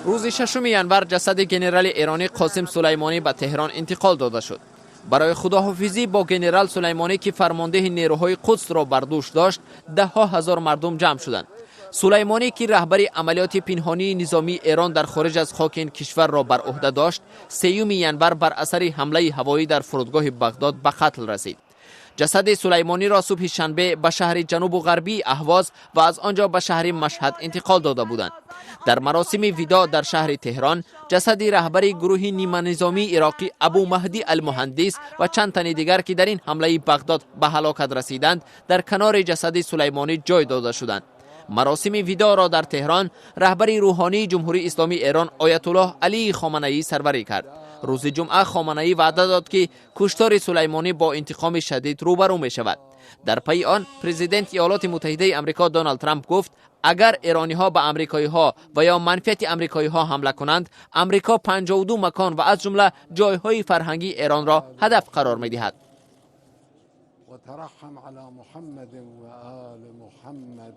روز 6 ینور جسد ژنرال ایرانی قاسم سلیمانی به تهران انتقال داده شد. برای خداحافظی با ژنرال سلیمانی که فرمانده نیروهای قدس را بر دوش داشت، ده ها هزار مردم جمع شدند. سلیمانی که رهبر عملیات پنهانی نظامی ایران در خارج از خاک این کشور را بر عهده داشت، 3 ینور بر اثر حمله هوایی در فرودگاه بغداد به قتل رسید. جسد سلیمانی را صبح شنبه به شهر جنوب و غربی اهواز و از آنجا به شهر مشهد انتقال داده بودند. در مراسم وداع در شهر تهران، جسد رهبر گروه نیمه نظامی عراقی ابو مهدی المهندس و چند تن دیگر که در این حمله بغداد به هلاکت رسیدند، در کنار جسد سلیمانی جای داده شدند. مراسم وداع را در تهران رهبر روحانی جمهوری اسلامی ایران آیت الله علی خامنه‌ای سروری کرد. روز جمعه خامنه‌ای وعده داد که کشتار سلیمانی با انتقام شدید روبرو می شود. در پی آن پرزیدنت ایالات متحده آمریکا دونالد ترامپ گفت اگر ایرانی ها به آمریکایی ها و یا منفعت آمریکایی ها حمله کنند، آمریکا 52 مکان و از جمله جایهای فرهنگی ایران را هدف قرار می دهد. و ترحم علی محمد و آل محمد